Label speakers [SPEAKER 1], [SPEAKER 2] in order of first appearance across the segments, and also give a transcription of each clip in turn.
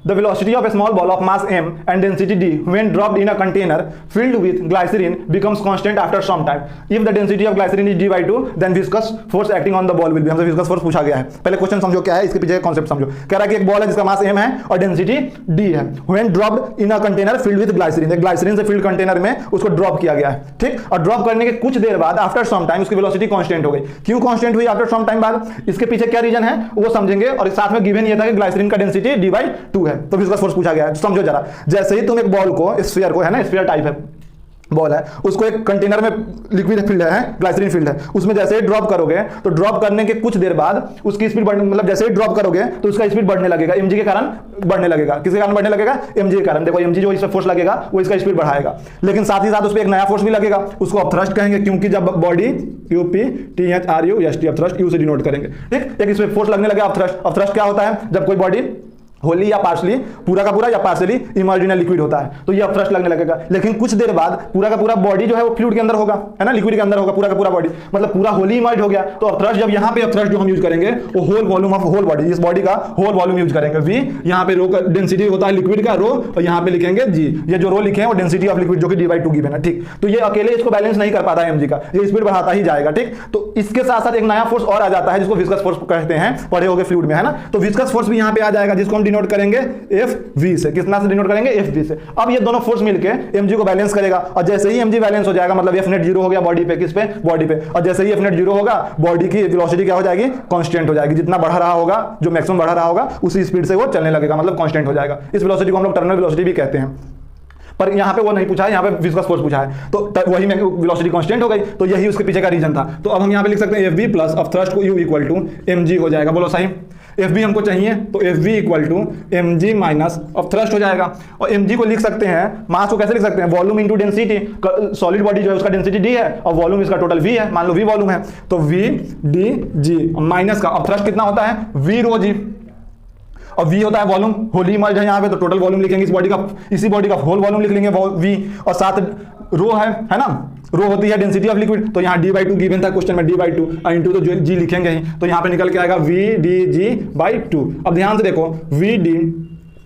[SPEAKER 1] The velocity of A small ball of mass m and density d when dropped in a container filled with glycerin becomes constant after some time. If the density of glycerin is d by 2 then viscous force acting on the ball will be. हमसे viscous force पूछा गया है। पहले question समझो क्या है, इसके पीछे कॉन्सेप्ट समझो। कह रहा है कि एक बॉल है जिसका मास m है और डेंसिटी d है। When dropped in a container filled with glycerin, एक ग्लाइसरीन से फिल्ड कंटेनर में उसको ड्रॉप किया गया है, ठीक। और ड्रॉप करने के कुछ देर बाद आफ्टर सम टाइम उसकी वेलोसिटी कांस्टेंट हो गई। क्यों कांस्टेंट हुई आफ्टर सम टाइम बाद, इसके पीछे क्या रीजन है वो समझेंगे। और साथ में गिवन ये था कि ग्लाइसरीन का डेंसिटी d by 2 है, तो विस्कस फोर्स पूछा गया है। समझो जरा, जैसे ही तुम एक बॉल को, स्फीयर को, है ना, स्फीयर टाइप है बॉल है, उसको एक कंटेनर में लिक्विड फील्ड है, ग्लाइसरीन फील्ड है, उसमें जैसे ही ड्रॉप करोगे तो ड्रॉप करने के कुछ देर बाद उसकी स्पीड बढ़ने, मतलब जैसे ही ड्रॉप करोगे तो उसका स्पीड बढ़ने लगेगा, mg के कारण बढ़ने लगेगा। किसके कारण बढ़ने लगेगा? mg के कारण। देखो mg जो इस पे फोर्स लगेगा वो इसका स्पीड बढ़ाएगा, लेकिन साथ ही साथ उस पर एक नया फोर्स भी लगेगा, उसको अपथ्रस्ट कहेंगे, क्योंकि जब बॉडी UPTHRUST अपथ्रस्ट यू से डिनोट करेंगे, ठीक। एक इस पे फोर्स लगने लगे अपथ्रस्ट। अपथ्रस्ट क्या होता है? जब कोई बॉडी होली या पार्शली, पूरा का पूरा या पार्शली इमर्ज्ड इन लिक्विड होता है तो ये अपथ्रस्ट लगने लगेगा। लेकिन कुछ देर बाद पूरा का पूरा बॉडी जो है वो फ्लूइड के अंदर होगा, है ना, लिक्विड के अंदर होगा, पूरा का पूरा बॉडी, मतलब पूरा होली इमर्ज्ड हो गया। तो अपथ्रस्ट, जब यहाँ पे अपथ्रस्ट जो हम यूज करेंगे वो whole volume of whole body, इस बॉडी का होल वॉल्यूम यूज करेंगे। वी यहाँ पे रो का डेंसिटी होता है लिक्विड का रो, और यहाँ पे लिखेंगे जी। ये जो रो लिखे हैं वो डेंसिटी ऑफ लिक्विड जो कि d/2 गिवन है, ठीक। तो ये अकेले इसको बैलेंस नहीं कर पाता है mg का, ये स्पीड बढ़ाता ही जाएगा, ठीक। तो इसके साथ साथ एक नया फोर्स और आ जाता है जिसको विस्कस फोर्स कहते हैं, पढ़े होगे फ्लूइड में, है ना। तो विस्कस फोर्स भी यहाँ पे आ जाएगा जिसको हम डिनोट करेंगे FV से। कितना से डिनोट करेंगे? FV से। अब ये दोनों फोर्स मिलके mg को बैलेंस करेगा, और जैसे ही mg बैलेंस हो जाएगा मतलब F नेट 0 हो गया बॉडी पे, किस पे? बॉडी पे। और जैसे ही F नेट 0 होगा बॉडी की वेलोसिटी क्या हो जाएगी? कांस्टेंट हो जाएगी। जितना बढ़ा रहा होगा, जो मैक्सिमम बढ़ा रहा होगा उसी स्पीड से वो चलने लगेगा, मतलब कांस्टेंट हो जाएगा। इस वेलोसिटी को हम लोग टर्मिनल वेलोसिटी भी कहते हैं, पर यहाँ पे वो नहीं पूछा है, यहाँ पे विस्कस फोर्स पूछा है, तो वही में वेलोसिटी कांस्टेंट हो गई। तो यही उसके पीछे का रीजन था। तो अब हम यहाँ पे लिख सकते हैं FV प्लस अपथ्रस्ट को U इक्वल टू mg हो जाएगा। बोलो सही। FV हमको चाहिए तो FV equal to mg minus upthrust हो जाएगा। और mg को लिख सकते हैं, मास को कैसे लिख सकते हैं? Volume into density. Solid body जो है उसका डेंसिटी d है और वॉल्यूम इसका टोटल v है, मान लो v वॉल्यूम है, तो v dg माइनस का अपथ्रस्ट कितना होता है? v rho g, और v होता है वॉल्यूम, होली इमर्ज्ड है यहाँ पे, तो टोटल वॉल्यूम लिखेंगे इस बॉडी का, इसी बॉडी का होल वॉल्यूम लिख लेंगे v, और साथ रो है ना, रो होती है डेंसिटी ऑफ लिक्विड। तो यहाँ d/2 गिवन था क्वेश्चन में, d/2 इंटू तो g लिखेंगे ही, तो यहाँ पे निकल के आएगा vdg/2। अब ध्यान से देखो, vd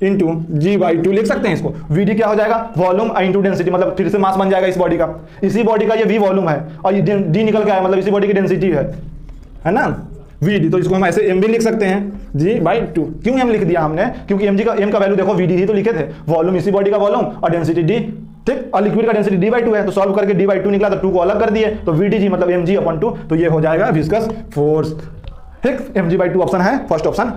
[SPEAKER 1] इंटू g/2 लिख सकते हैं इसको। vd क्या हो जाएगा? वॉल्यूम इंटू डेंसिटी, मतलब फिर से मास बन जाएगा इस बॉडी का। इसी बॉडी का ये v वॉल्यूम है और ये d निकल के आया, मतलब इसी बॉडी की डेंसिटी है ना vd। तो इसको हम ऐसे m भी लिख सकते हैं g/2। क्यों m लिख दिया हमने? क्योंकि m का वैल्यू देखो vd ही तो लिखे थे, वॉल्यूम इसी बॉडी का वॉल्यूम और डेंसिटी d, ठीक। और लिक्विड का डेंसिटी d/2 है, तो सॉल्व करके d/2 निकला तो 2 को अलग कर दिए, तो vdg मतलब mg/2, तो ये हो जाएगा विस्कस फोर्स, ठीक। mg/2 ऑप्शन है, फर्स्ट ऑप्शन।